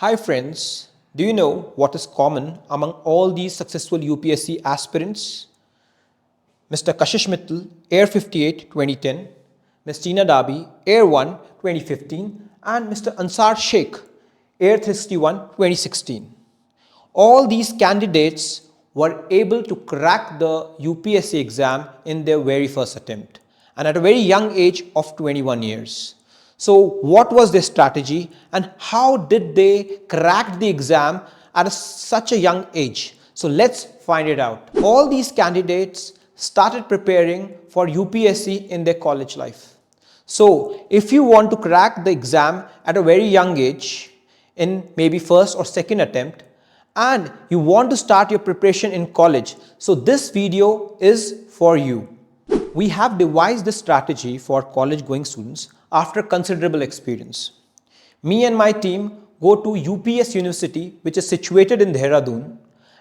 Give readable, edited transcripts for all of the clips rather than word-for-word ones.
Hi friends, do you know what is common among all these successful UPSC aspirants? Mr. Kashish Mittal, Air 58 2010, Ms. Tina Dabi, Air 1 2015, and Mr. Ansar Sheikh, Air 61 2016. All these candidates were able to crack the UPSC exam in their very first attempt and at a very young age of 21 years. So what was their strategy and how did they crack the exam at such a young age? So let's find it out. All these candidates started preparing for UPSC in their college life. So if you want to crack the exam at a very young age, in maybe first or second attempt, and you want to start your preparation in college, so this video is for you. We have devised this strategy for college going students after considerable experience. Me and my team go to UPS University, which is situated in Dehradun,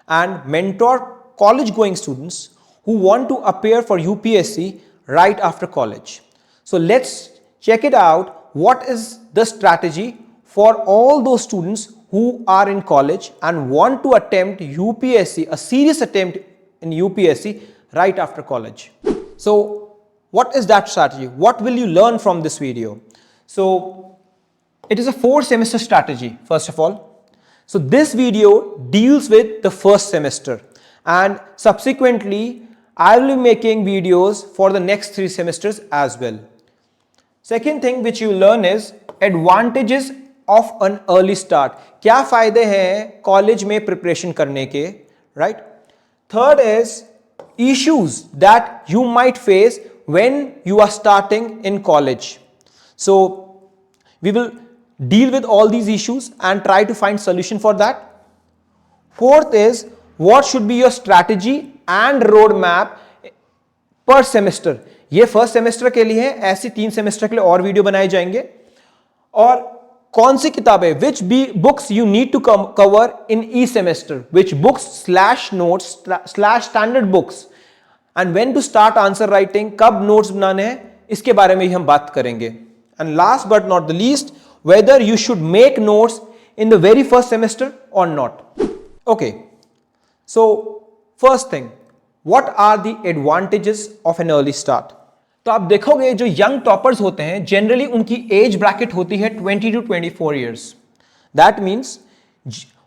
and mentor college going students who want to appear for UPSC right after college. So let's check it out. What is the strategy for all those students who are in college and want to attempt UPSC, a serious attempt in UPSC right after college? So what is that strategy? What will you learn from this video? So it is a 4-semester strategy, first of all. So this video deals with the first semester, and subsequently I will be making videos for the next 3 semesters as well. Second thing which you learn is advantages of an early start. क्या फायदे हैं college में preparation करने के, right? Third is issues that you might face when you are starting in college. So we will deal with all these issues and try to find solution for that. Fourth is what should be your strategy and roadmap per semester. ये first semester के लिए है, ऐसी 3 semester के लिए और video बनाए जाएंगे. और कौन सी किताबें, which books you need to cover in each semester, which books / notes / standard books, and when to start answer writing, कब notes बनाने हैं, इसके बारे में ही हम बात करेंगे. And last but not the least, whether you should make notes in the very first semester or not. Okay, so first thing, what are the advantages of an early start? तो आप देखोगे जो यंग टॉपर्स होते हैं generally उनकी age bracket होती है 20 to 24 years. That means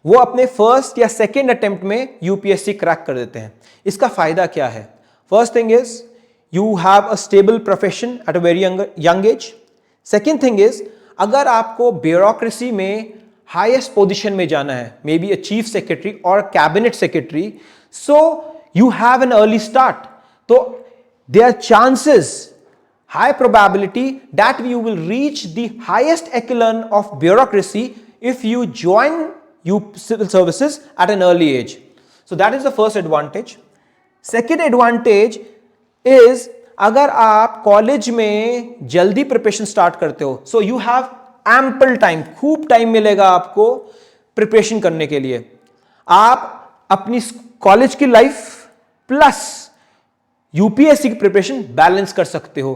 वो अपने फर्स्ट या सेकेंड अटेम्प्ट में यूपीएससी क्रैक कर देते हैं. इसका फायदा क्या है? First thing is you have a stable profession at a very young age. Second thing is अगर आपको ब्यूरोक्रेसी में हाईएस्ट पोजिशन में जाना है, maybe a chief secretary और cabinet secretary, so you have an early start. तो there are chances, high probability that you will reach the highest echelon of bureaucracy if you join civil services at an early age. So that is the first advantage. Second advantage is अगर आप college में जल्दी preparation start करते हो, so you have ample time, खूब time मिलेगा आपको preparation करने के लिए. आप अपनी कॉलेज की लाइफ प्लस यूपीएससी की प्रिपरेशन बैलेंस कर सकते हो.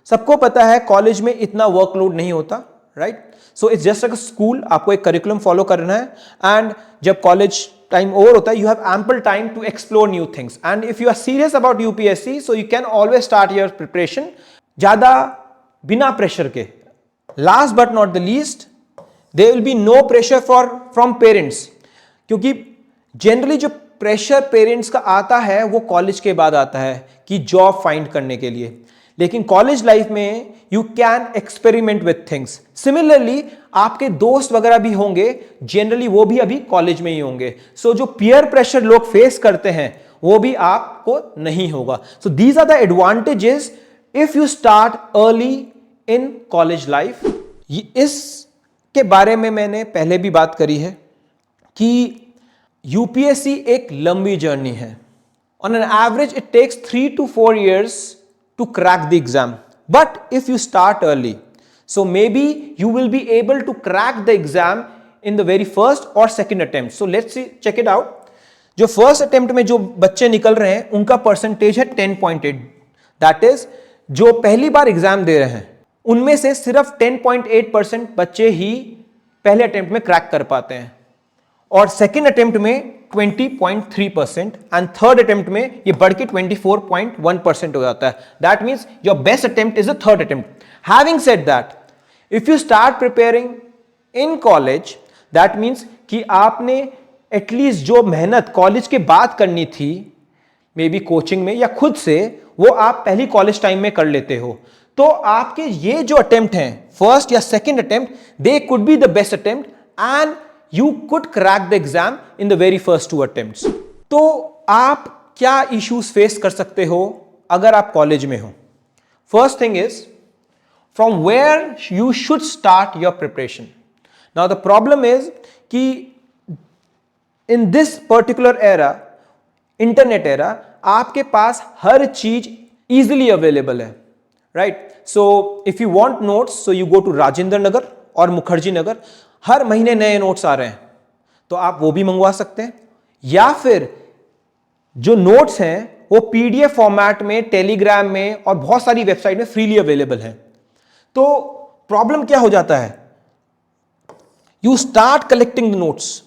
सबको पता है कॉलेज में इतना वर्कलोड नहीं होता, right? So it's just like a school. आपको एक करिकुलम फॉलो करना है एंड जब कॉलेज टाइम ओवर होता है you have ample time to explore new things. And if you are serious about UPSC so you can always start your preparation ज्यादा बिना pressure के. Last but not the least, there will be no pressure from parents, क्योंकि generally जो pressure parents का आता है वो college के बाद आता है कि जॉब फाइंड करने के लिए. लेकिन कॉलेज लाइफ में you can experiment with things. Similarly आपके दोस्त वगैरह भी होंगे, जनरली वो भी अभी कॉलेज में ही होंगे. सो जो पीयर प्रेशर लोग फेस करते हैं वो भी आपको नहीं होगा. So these are the advantages if you start early in college life. इसके बारे में मैंने पहले भी बात करी है कि यूपीएससी एक लंबी जर्नी है. On an average it takes 3 to 4 years to crack the exam. But if you start early, so maybe you will be able to crack the exam in the very first or second attempt. So let's see, check it out. जो first attempt में जो बच्चे निकल रहे हैं उनका percentage है 10.8. That is जो पहली बार एग्जाम दे रहे हैं उनमें से सिर्फ 10.8% बच्चे ही पहले अटेम्प्ट में क्रैक कर पाते हैं, और सेकेंड अटेम्प्ट में 20.3% एंड थर्ड अटेम्प्ट में ये बढ़ के 24.1% हो जाता है. That means your best attempt is the third attempt. Having said that, if you start preparing in college, that means कि आपने एटलीस्ट जो मेहनत कॉलेज के बाद करनी थी, मे बी कोचिंग में या खुद से, वो आप पहली कॉलेज टाइम में कर लेते हो. तो आपके ये जो अटेम्प्ट हैं, फर्स्ट या second attempt, they could be the best attempt and you could crack the exam in the very first two attempts. तो आप क्या issues face कर सकते हो अगर आप कॉलेज में हो? First thing is, from where you should start your preparation. Now the problem is कि in this particular era, internet era, आपके पास हर चीज easily available है, right? So if you want notes, so you go to Rajendra Nagar और मुखर्जी नगर, हर महीने नए notes आ रहे हैं, तो आप वो भी मंगवा सकते हैं. या फिर जो नोट्स हैं वो पीडीएफ फॉर्मेट में, टेलीग्राम में और बहुत सारी वेबसाइट में फ्रीली अवेलेबल है. तो प्रॉब्लम क्या हो जाता है, you start collecting the notes.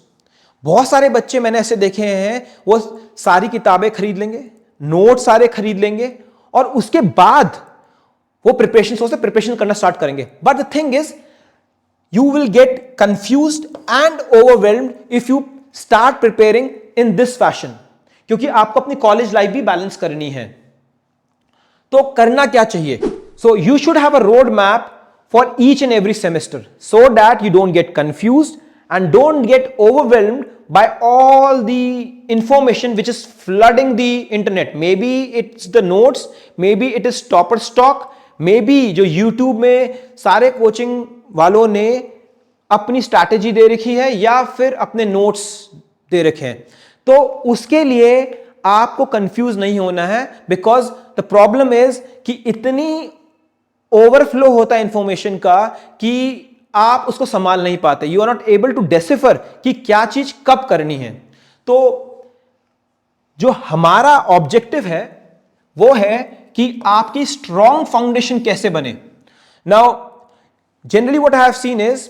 बहुत सारे बच्चे मैंने ऐसे देखे हैं, वो सारी किताबें खरीद लेंगे, नोट सारे खरीद लेंगे, और उसके बाद वो प्रिपरेशन करना स्टार्ट करेंगे. But the thing is, you will get confused and overwhelmed if you start preparing in this fashion, क्योंकि आपको अपनी कॉलेज लाइफ भी बैलेंस करनी है. तो करना क्या चाहिए? So you should have a road map for each and every semester so that you don't get confused and don't get overwhelmed by all the information which is flooding the internet. Maybe it's the notes, maybe it is topper stock, maybe जो YouTube में सारे coaching वालों ने अपनी strategy दे रखी है या फिर अपने नोट्स दे रखे हैं. तो उसके लिए आपको कंफ्यूज नहीं होना है, बिकॉज द प्रॉब्लम इज कि इतनी ओवरफ्लो होता है इंफॉर्मेशन का कि आप उसको संभाल नहीं पाते. You are not able to decipher कि क्या चीज कब करनी है. तो जो हमारा ऑब्जेक्टिव है वो है कि आपकी स्ट्रॉन्ग फाउंडेशन कैसे बने. Now generally what I have seen is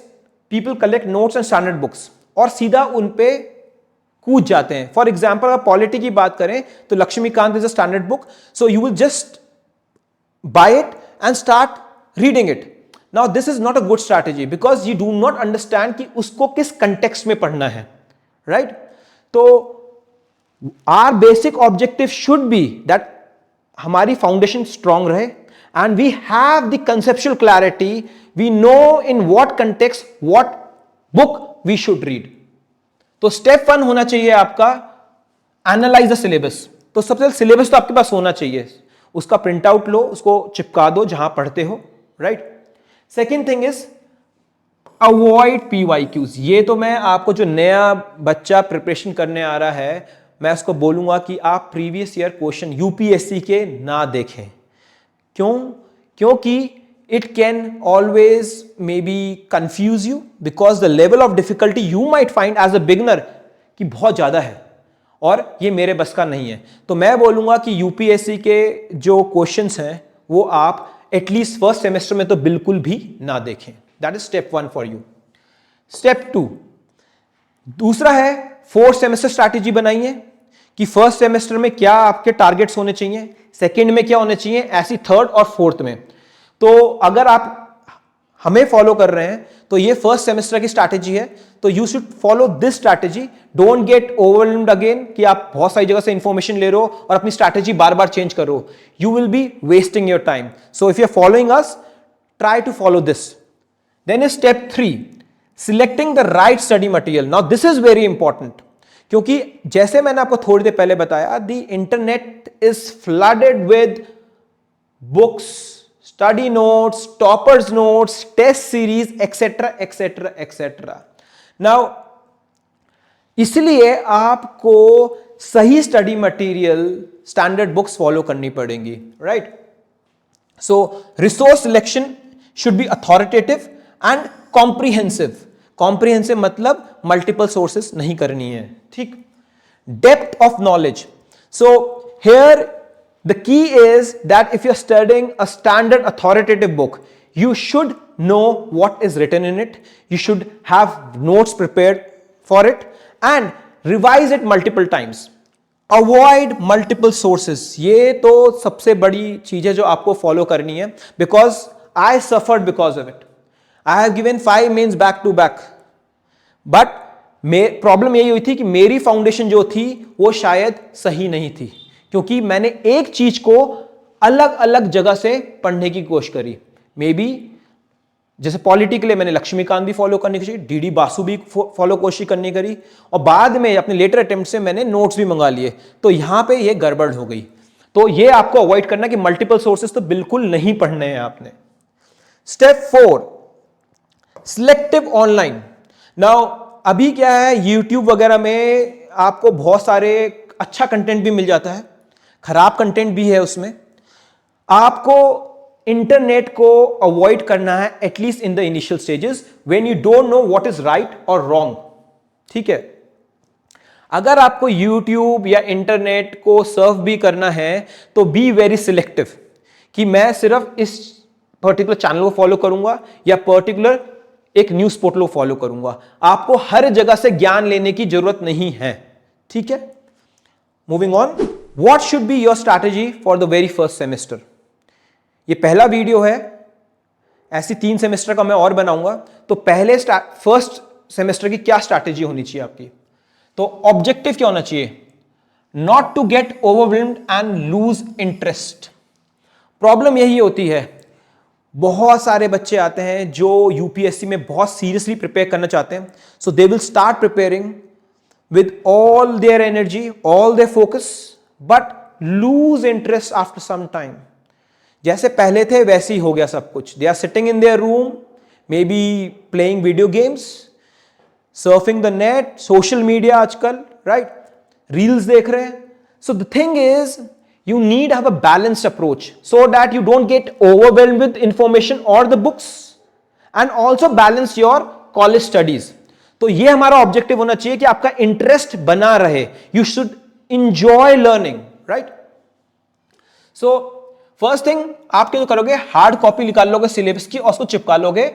people collect notes and standard books और सीधा उन पे कूद जाते हैं. फॉर एग्जाम्पल अगर पॉलिटी की बात करें तो Laxmikanth is a standard book, so you will just buy it and start reading it. Now this is not a good strategy because you do not understand कि उसको किस कंटेक्स्ट में पढ़ना है, राइट? तो our basic objective should be that हमारी foundation strong रहे and we have the conceptual clarity, we know in what context what book we should read. तो स्टेप 1 होना चाहिए आपका एनालाइज द सिलेबस. तो सबसे पहले सिलेबस तो आपके पास होना चाहिए, उसका प्रिंट आउट लो, उसको चिपका दो जहां पढ़ते हो, right? Second thing is avoid PYQs. ये तो मैं आपको जो नया बच्चा प्रिपरेशन करने आ रहा है, मैं उसको बोलूंगा कि आप प्रीवियस ईयर क्वेश्चन यूपीएससी के ना देखें. क्यों? क्योंकि it can always maybe confuse you because the level of difficulty you might find as a beginner कि बहुत ज़्यादा है और ये मेरे बस का नहीं है. तो मैं बोलूँगा कि यूपीएससी के जो क्वेश्चंस हैं वो आप एटलीस्ट फर्स्ट सेमेस्टर में तो बिल्कुल भी ना देखें. That is step 1 for you. Step 2 दूसरा है, फोर्थ सेमेस्टर स्ट्रैटेजी बनाइए कि फर्स्ट सेमेस्टर में क्या आपके टारगेट्स होने चाहिए, सेकेंड में क्या होने चाहिए, ऐसी थर्ड और फोर्थ में. तो अगर आप हमें फॉलो कर रहे हैं तो ये फर्स्ट सेमेस्टर की स्ट्रैटेजी है, तो you should follow this strategy. Don't get overwhelmed again कि आप बहुत सारी जगह से इंफॉर्मेशन ले रहे हो और अपनी स्ट्रैटेजी बार बार चेंज कर रहे हो. You will be wasting your time. So if you are following us, try to follow this. Then is step 3, selecting the right study material. Now this is very important, क्योंकि जैसे मैंने आपको थोड़ी देर पहले बताया, the internet is flooded with books, study notes, toppers notes, test series, etcetera etcetera etcetera. Now इसलिए आपको सही study material, standard books follow करनी पड़ेंगी, right? So resource selection should be authoritative and comprehensive. Comprehensive मतलब multiple sources नहीं करनी है, ठीक? Depth of knowledge. So here the key is that if you're studying a standard authoritative book, you should know what is written in it. You should have notes prepared for it and revise it multiple times. Avoid multiple sources. ये तो सबसे बड़ी चीज है जो आपको follow करनी है, because I suffered because of it. I have given 5 mains back to back, but problem यही हुई थी कि मेरी फाउंडेशन जो थी वो शायद सही नहीं थी, क्योंकि मैंने एक चीज को अलग अलग जगह से पढ़ने की कोशिश करी. मे बी जैसे पॉलिटी के लिए मैंने लक्ष्मीकांत भी फॉलो करने की कोशिश, डीडी बासु भी फॉलो कोशिश करनी करी, और बाद में अपने लेटर अटेम्प्ट से मैंने नोट्स भी मंगा लिए. तो यहां पे ये गड़बड़ हो गई. तो ये आपको अवॉइड करना कि मल्टीपल सोर्सेस तो बिल्कुल नहीं पढ़ने हैं आपने. Step 4, selective online. नाउ अभी क्या है, YouTube वगैरह में आपको बहुत सारे अच्छा कंटेंट भी मिल जाता है, खराब कंटेंट भी है उसमें. आपको इंटरनेट को अवॉइड करना है at least in the initial stages when you don't know what is right और रॉन्ग. ठीक है, अगर आपको YouTube या इंटरनेट को सर्व भी करना है तो बी वेरी सिलेक्टिव, कि मैं सिर्फ इस पर्टिकुलर चैनल को फॉलो करूंगा या पर्टिकुलर एक न्यूज पोर्टल को फॉलो करूंगा. आपको हर जगह से ज्ञान लेने की जरूरत नहीं है. ठीक है, moving on. What should be your strategy for the very first semester. ये पहला वीडियो है, ऐसी 3 सेमेस्टर का मैं और बनाऊंगा. तो पहले फर्स्ट सेमेस्टर की क्या स्ट्रैटेजी होनी चाहिए आपकी. तो ऑब्जेक्टिव क्या होना चाहिए, not to get overwhelmed and lose interest. Problem यही होती है, बहुत सारे बच्चे आते हैं जो यूपीएससी में बहुत सीरियसली प्रिपेयर करना चाहते हैं. So they will start preparing with all their energy, all their focus, but lose interest after some time. जैसे पहले थे वैसे ही हो गया सब कुछ. They are sitting in their room, maybe playing video games, surfing the net, social media आजकल, राइट, रील्स देख रहे हैं. So the thing is, you need to have a balanced approach so that you don't get overwhelmed with information or the books, and also balance your college studies. तो ये हमारा objective होना चाहिए कि आपका इंटरेस्ट बना रहे. You should enjoy learning, right? So first thing आप क्या करोगे, हार्ड कॉपी निकाल लोगे सिलेबस की और उसको चिपका लोगे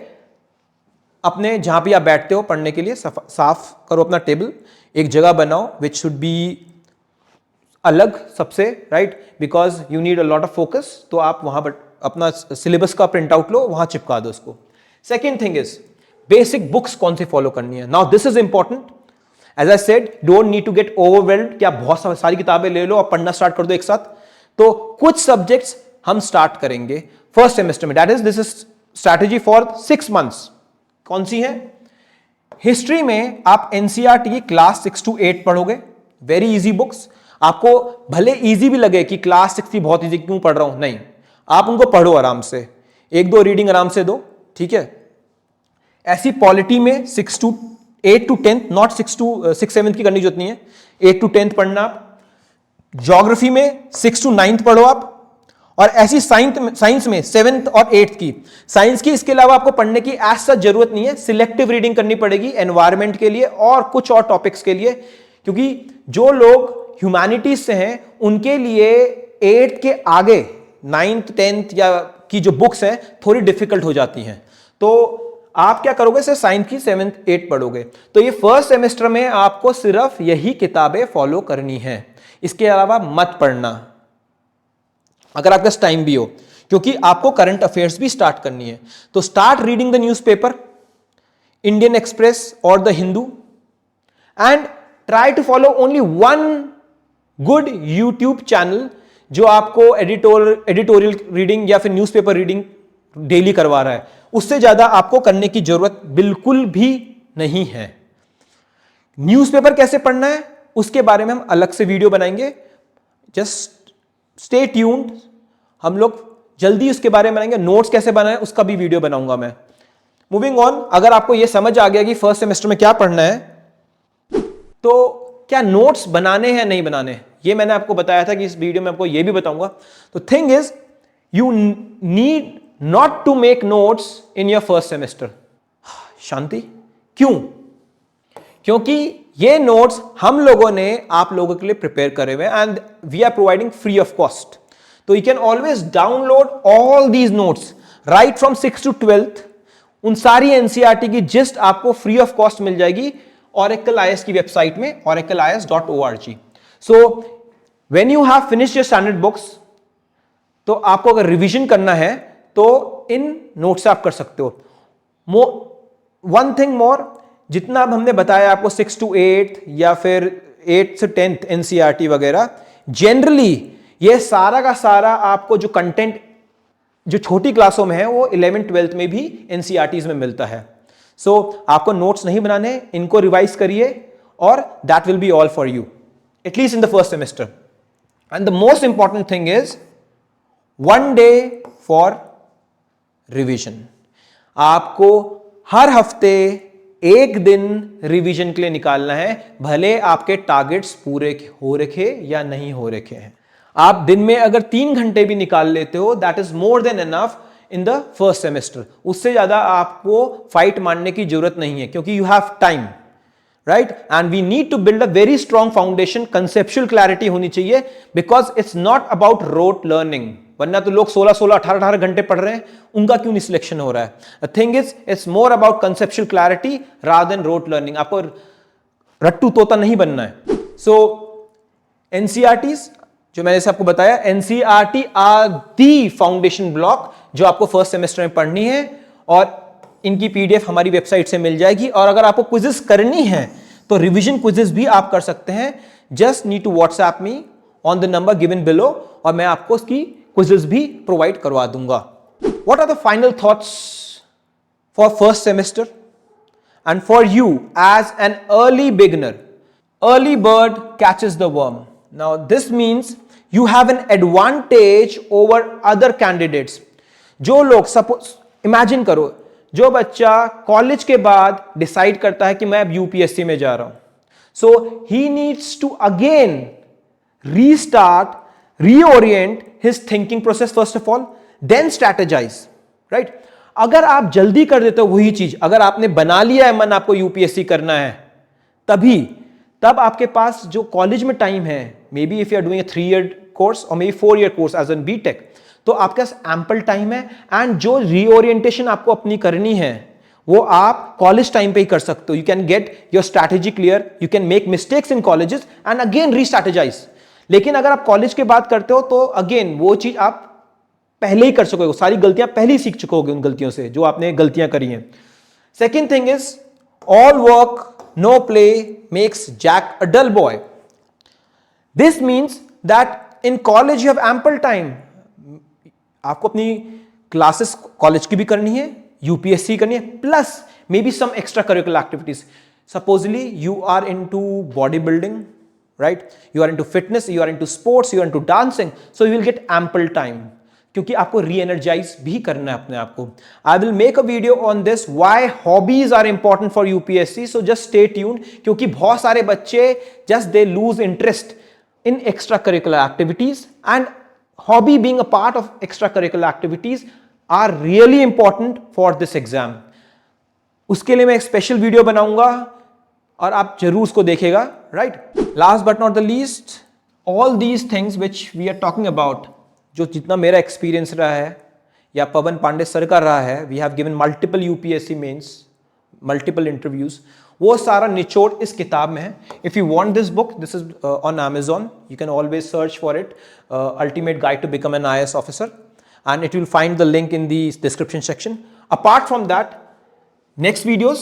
अपने जहां भी आप बैठते हो पढ़ने के लिए. साफ करो अपना टेबल, एक जगह बनाओ विच शुड बी अलग सबसे, right, because you need a lot of focus. तो आप वहां पर अपना सिलेबस का प्रिंट आउट लो, वहां चिपका दो उसको. Second thing is basic books कौन सी फॉलो करनी है. Now this is important. As I said, don't need to get overwhelmed कि आप बहुत सारी किताबें ले लो और पढ़ना स्टार्ट कर दो एक साथ. तो कुछ सब्जेक्ट्स हम स्टार्ट करेंगे फर्स्ट सेमेस्टर में. That is, this is strategy for 6 months. कौन सी है. हिस्ट्री में आप एनसीईआरटी की क्लास 6 to 8 पढ़ोगे. Very easy books. आपको भले इजी भी लगे कि क्लास 6 की बहुत इजी क्यों पढ़ रहा हूं, नहीं, आप उनको पढ़ो आराम से, 1-2 रीडिंग आराम से दो. ठीक है, ऐसी पॉलिटी में 8 to 10th, नॉट 6-7 की करने की जरूरत नहीं है, 8 to 10th पढ़ना आप. ज्योग्राफी में 6 to 9th पढ़ो आप. और ऐसी साइंस में 7th और 8th की. साइंस की इसके अलावा आपको पढ़ने की एज सच जरूरत नहीं है, सिलेक्टिव रीडिंग करनी पड़ेगी एनवायरमेंट के लिए और कुछ और टॉपिक्स के लिए, क्योंकि जो लोग ह्यूमैनिटीज से हैं उनके लिए 8th के आगे 9th 10th या की जो बुक्स हैं थोड़ी डिफिकल्ट हो जाती हैं. तो आप क्या करोगे, सिर्फ साइंस की 7th 8th पढ़ोगे. तो ये फर्स्ट सेमेस्टर में आपको सिर्फ यही किताबें फॉलो करनी है, इसके अलावा मत पढ़ना अगर आपके पास टाइम भी हो, क्योंकि आपको करंट अफेयर्स भी स्टार्ट करनी है. तो start reading the newspaper, Indian Express और the Hindu, and try to follow only one good YouTube channel जो आपको एडिटोरियल रीडिंग या फिर न्यूज़पेपर रीडिंग डेली करवा रहा है. उससे ज्यादा आपको करने की जरूरत बिल्कुल भी नहीं है. न्यूज़पेपर कैसे पढ़ना है उसके बारे में हम अलग से वीडियो बनाएंगे. जस्ट स्टे ट्यून्ड, हम लोग जल्दी उसके बारे में बनाएंगे. नोट्स कैसे बनाए उसका भी वीडियो बनाऊंगा मैं. मूविंग ऑन, अगर आपको यह समझ आ गया कि फर्स्ट सेमेस्टर में क्या पढ़ना है, तो क्या नोट्स बनाने हैं नहीं बनाने, ये मैंने आपको बताया था कि इस वीडियो में आपको ये भी बताऊंगा. तो thing is, you need not to make notes in your first semester. शांति, क्यों? क्योंकि ये नोट्स हम लोगों ने आप लोगों के लिए प्रिपेयर करे हुए and we are providing free of cost. तो you can always download all these notes right from 6th to 12th. उन सारी एनसीईआरटी की जिस्ट आपको फ्री ऑफ कॉस्ट मिल जाएगी Oracle IS की वेबसाइट में oracleis.org. So when you have finished your standard books, तो आपको अगर रिवीजन करना है तो इन नोट्स से आप कर सकते हो। वन थिंग मोर, जितना अब हमने बताया आपको 6 to 8 या फिर 8 से 10th एनसीईआरटी वगैरह, जनरली ये सारा का सारा आपको जो कंटेंट जो छोटी क्लासों में है वो 11th 12th में भी एनसीईआरटीज में मिलता है। सो आपको नोट्स नहीं बनाने, इनको रिवाइज करिए और that will be all for you, at least in the first semester. And the most important thing is 1 day for revision. आपको हर हफ्ते 1 दिन रिवीजन के लिए निकालना है, भले आपके टारगेट्स पूरे हो रखे या नहीं हो रखे हैं। आप दिन में अगर 3 घंटे भी निकाल लेते हो, that is more than enough in the first semester. उससे ज्यादा आपको फाइट मारने की जरूरत नहीं है, क्योंकि you have time, right? And we need to build a very strong foundation. Conceptual clarity होनी चाहिए, because it's not about rote learning. वरना तो लोग 16-16, 18-18 घंटे पढ़ रहे हैं, उनका क्यों नहीं सिलेक्शन हो रहा है? The thing is it's more about conceptual clarity rather than rote learning. आपको रट्टू तोता नहीं बनना है। सो एनसीईआरटीज जो मैंने आपको बताया, NCERT are the foundation block जो आपको फर्स्ट सेमेस्टर में पढ़नी है, और इनकी पीडीएफ हमारी वेबसाइट से मिल जाएगी। और अगर आपको क्विजेस करनी है तो रिवीजन क्विजेस भी आप कर सकते हैं। Just need to WhatsApp me on the number given below, और मैं आपको उसकी क्विजेस भी प्रोवाइड करवा दूंगा। What are the final thoughts for first semester and for you as an early beginner? Early bird catches the worm. Now this means you have an advantage over other candidates. जो लोग, suppose imagine करो, जो बच्चा college के बाद decide करता है कि मैं अब यूपीएससी में जा रहा हूं, so he needs to again restart, reorient his thinking process first of all, then strategize, right? अगर आप जल्दी कर देते हो वही चीज, अगर आपने बना लिया है मन आपको यूपीएससी करना है, तब आपके पास जो कॉलेज में टाइम है, maybe if you are doing a 3 year course और maybe 4 year course as an BTech, तो आपके पास एम्पल टाइम है। एंड जो रीओरिएंटेशन आपको अपनी करनी है वो आप कॉलेज टाइम पे ही कर सकते हो। You can get your strategy clear, you can make mistakes in colleges and again restrategize. लेकिन अगर आप कॉलेज के बाद करते हो तो अगेन वो चीज आप पहले ही कर सकोगे, सारी गलतियां पहले ही सीख चुकोगे उन गलतियों से जो आपने गलतियां करी हैं। Second thing is all work no play makes Jack a dull boy. This means that in college you have ample time. आपको अपनी क्लासेस कॉलेज की भी करनी है, यूपीएससी करनी है, plus maybe some extra curricular activities. Supposedly you are into body building, right? You are into fitness, you are into sports, you are into dancing, so you will get ample time, क्योंकि आपको री energise भी करना है अपने आप को। I will make a video on this, why hobbies are important for UPSC, so just stay tuned, क्योंकि बहुत सारे बच्चे just they lose interest in extra curricular activities, and hobby being a part of extra curricular activities are really important for this exam. उसके लिए मैं एक special video बनाऊंगा और आप जरूर उसको देखेगा, right? Last but not the least, all these things which we are talking about, जो जितना मेरा एक्सपीरियंस रहा है या पवन पांडे सर का रहा है, we have given multiple UPSC mains, multiple interviews, वो सारा निचोड़ इस किताब में है। If you want this book, this is on Amazon, you can always search for it, ultimate guide to become an IAS officer, and it will find the link in the description section. Apart from that, next videos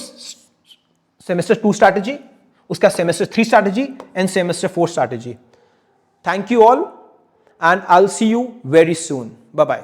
semester 2 strategy, उसका semester 3 strategy and semester 4 strategy. Thank you all, and I'll see you very soon. Bye bye.